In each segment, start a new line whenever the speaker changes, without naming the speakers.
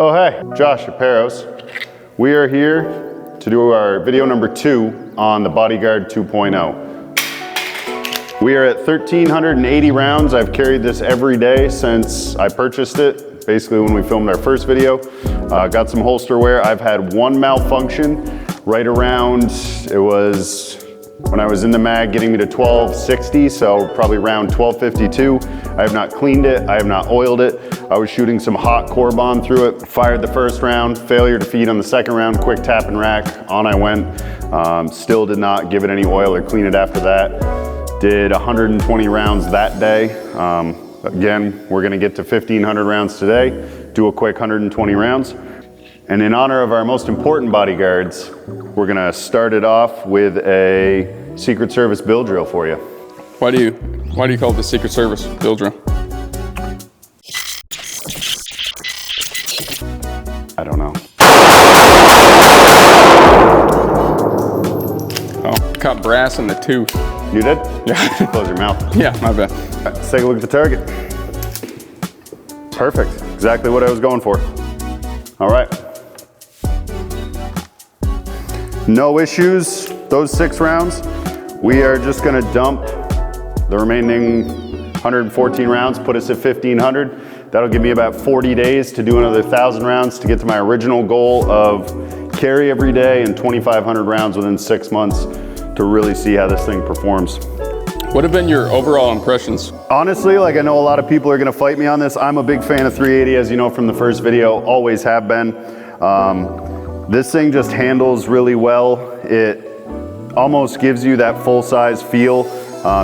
Oh hey, Josh at Powerhouse. We are here to do our video number 2 on the Bodyguard 2.0. We are at 1,380 rounds. I've carried this every day since I purchased it, basically when we filmed our first video. Got some holster wear. I've had one malfunction right around, it was when I was in the mag getting me to 1260, so probably around 1252. I have not cleaned it, I have not oiled it. I was shooting some hot core bond through it, fired the first round, failure to feed on the second round, quick tap and rack, on I went. Still did not give it any oil or clean it after that. Did 120 rounds that day. Again, we're gonna get to 1,500 rounds today, do a quick 120 rounds. And in honor of our most important bodyguards, we're gonna start it off with a Secret Service bill drill for you.
Why do you call it the Secret Service bill drill?
I don't know.
Oh, caught brass in the tooth.
You did?
Yeah.
Close your mouth.
Yeah, my bad.
All right, let's take a look at the target. Perfect, exactly what I was going for. All right. No issues, those 6 rounds. We are just gonna dump the remaining 114 rounds, put us at 1,500. That'll give me about 40 days to do another 1,000 rounds to get to my original goal of carry every day and 2,500 rounds within 6 months to really see how this thing performs.
What have been your overall impressions?
Honestly, like I know a lot of people are gonna fight me on this. I'm a big fan of 380, as you know from the first video, always have been. This thing just handles really well. It almost gives you that full-size feel,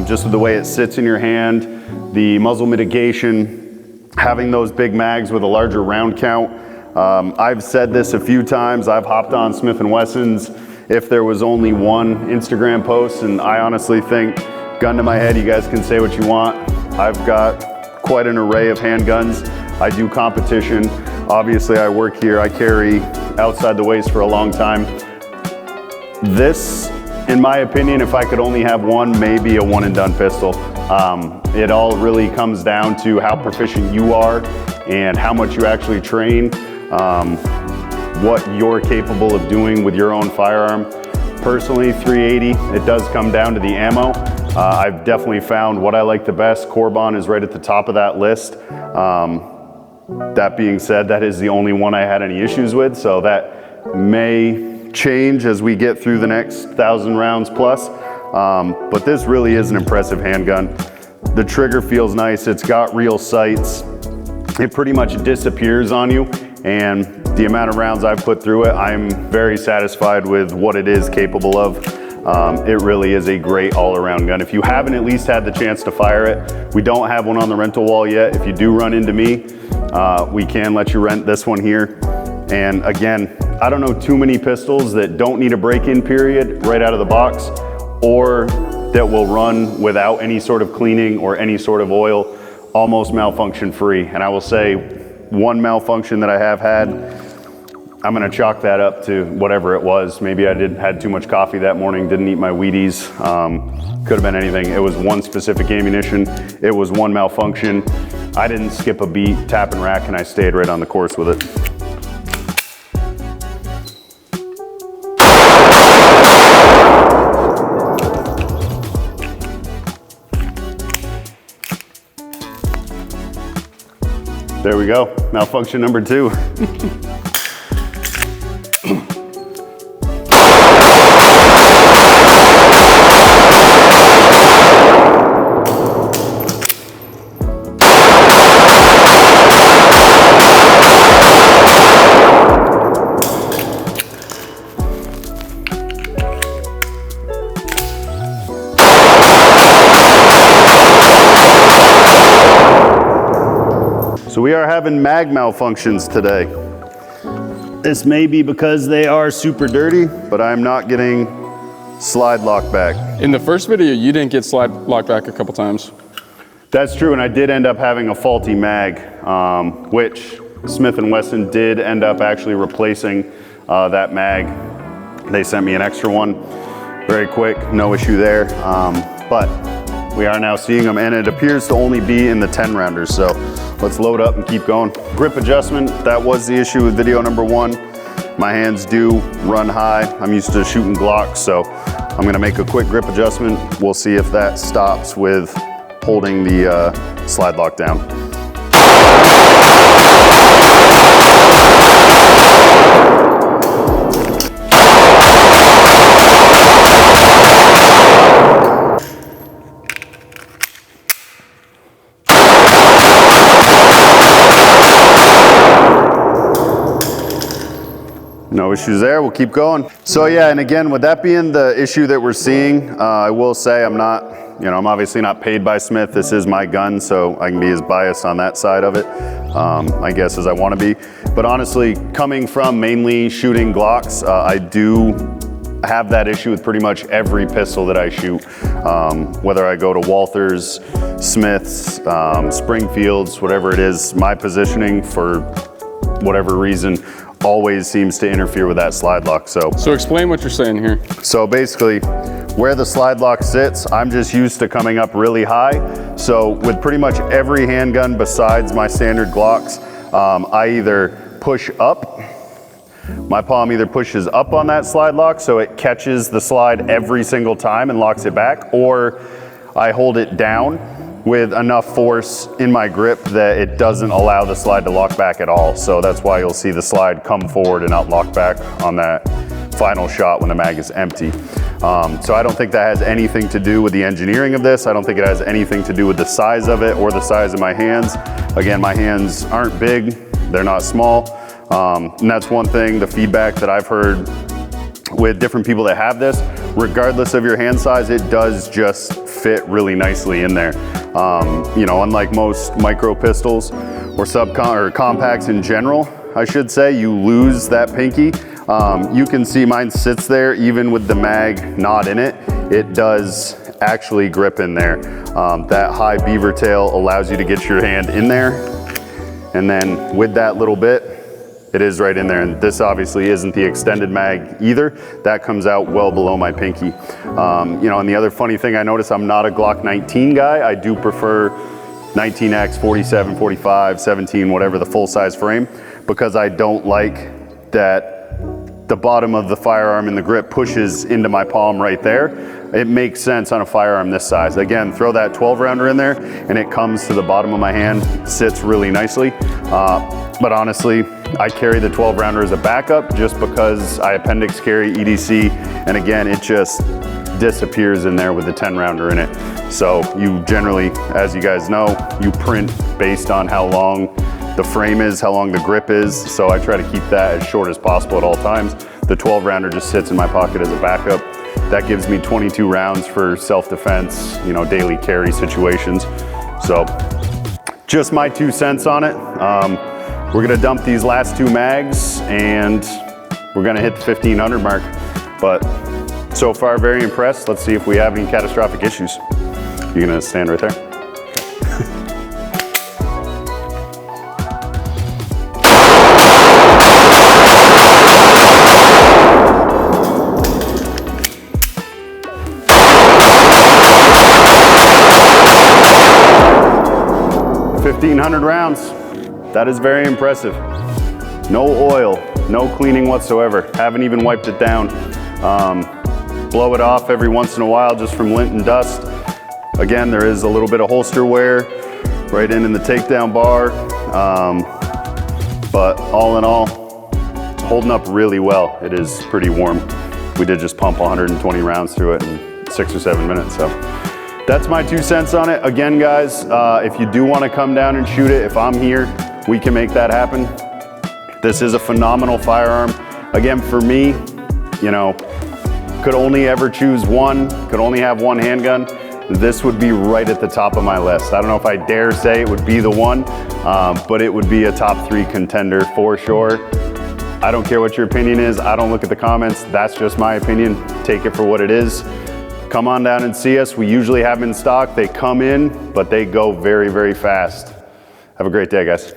just with the way it sits in your hand, the muzzle mitigation, having those big mags with a larger round count. I've said this a few times. I've hopped on Smith Wesson's if there was only one Instagram post, and I honestly think, gun to my head, you guys can say what you want. I've got quite an array of handguns. I do competition. Obviously, I work here. I carry outside the waist for a long time. This, in my opinion, if I could only have one, maybe a one and done pistol. It all really comes down to how proficient you are and how much you actually train, what you're capable of doing with your own firearm. Personally, 380, it does come down to the ammo. I've definitely found what I like the best. Core bond is right at the top of that list. That being said, that is the only one I had any issues with, so that may change as we get through the next 1,000 rounds plus. But this really is an impressive handgun. The trigger feels nice, it's got real sights. It pretty much disappears on you, and the amount of rounds I've put through it, I'm very satisfied with what it is capable of. It really is a great all-around gun. If you haven't at least had the chance to fire it, we don't have one on the rental wall yet. If you do run into me, we can let you rent this one here. And again, I don't know too many pistols that don't need a break-in period right out of the box, or that will run without any sort of cleaning or any sort of oil, almost malfunction free. And I will say, one malfunction that I have had, I'm gonna chalk that up to whatever it was. Maybe I had too much coffee that morning, didn't eat my Wheaties. Could have been anything. It was one specific ammunition. It was one malfunction. I didn't skip a beat, tap and rack, and I stayed right on the course with it. There we go, malfunction number 2. So we are having mag malfunctions today. This may be because they are super dirty, but I'm not getting slide lock back.
In the first video, you didn't get slide lock back a couple times.
That's true, and I did end up having a faulty mag, which Smith Wesson did end up actually replacing that mag. They sent me an extra one, very quick, no issue there. But we are now seeing them, and it appears to only be in the 10 rounders. So let's load up and keep going. Grip adjustment, that was the issue with video number 1. My hands do run high. I'm used to shooting Glocks, so I'm gonna make a quick grip adjustment. We'll see if that stops with holding the slide lock down. No issues there, we'll keep going. So yeah, and again, with that being the issue that we're seeing, I will say I'm obviously not paid by Smith. This is my gun, so I can be as biased on that side of it, I guess, as I want to be. But honestly, coming from mainly shooting Glocks, I do have that issue with pretty much every pistol that I shoot. Whether I go to Walthers, Smiths, Springfields, whatever it is, my positioning for whatever reason always seems to interfere with that slide lock. So
explain what you're saying here.
So basically, where the slide lock sits, I'm just used to coming up really high. So with pretty much every handgun besides my standard Glocks, I either push up, my palm either pushes up on that slide lock so it catches the slide every single time and locks it back, or I hold it down with enough force in my grip that it doesn't allow the slide to lock back at all. So that's why you'll see the slide come forward and not lock back on that final shot when the mag is empty. So I don't think that has anything to do with the engineering of this. I don't think it has anything to do with the size of it or the size of my hands. Again, my hands aren't big, they're not small. And that's one thing, the feedback that I've heard with different people that have this, regardless of your hand size, it does just fit really nicely in there. Unlike most micro pistols or compacts in general, I should say, you lose that pinky. You can see mine sits there even with the mag not in it. It does actually grip in there. That high beaver tail allows you to get your hand in there. And then with that little bit, it is right in there. And this obviously isn't the extended mag either. That comes out well below my pinky. And the other funny thing I noticed, I'm not a Glock 19 guy. I do prefer 19X, 47, 45, 17, whatever the full size frame, because I don't like that the bottom of the firearm in the grip pushes into my palm right there. It makes sense on a firearm this size. Again, throw that 12 rounder in there and it comes to the bottom of my hand, sits really nicely. But honestly, I carry the 12 rounder as a backup just because I appendix carry EDC, and again, it just disappears in there with the 10 rounder in it. So you generally, as you guys know, you print based on how long the frame is, how long the grip is. So I try to keep that as short as possible at all times. The 12 rounder just sits in my pocket as a backup. That gives me 22 rounds for self-defense, daily carry situations. So just my 2 cents on it. We're gonna dump these last 2 mags and we're gonna hit the 1500 mark. But so far, very impressed. Let's see if we have any catastrophic issues. You're gonna stand right there? 1,500 rounds. That is very impressive. No oil, no cleaning whatsoever. Haven't even wiped it down. Blow it off every once in a while just from lint and dust. Again, there is a little bit of holster wear right in the takedown bar. But all in all, it's holding up really well. It is pretty warm. We did just pump 120 rounds through it in 6 or 7 minutes. So that's my 2 cents on it. Again, guys, if you do want to come down and shoot it, if I'm here, we can make that happen. This is a phenomenal firearm. Again, for me, could only ever choose one, could only have one handgun, this would be right at the top of my list. I don't know if I dare say it would be the one, but it would be a top 3 contender for sure. I don't care what your opinion is. I don't look at the comments. That's just my opinion. Take it for what it is. Come on down and see us. We usually have them in stock. They come in, but they go very, very fast. Have a great day, guys.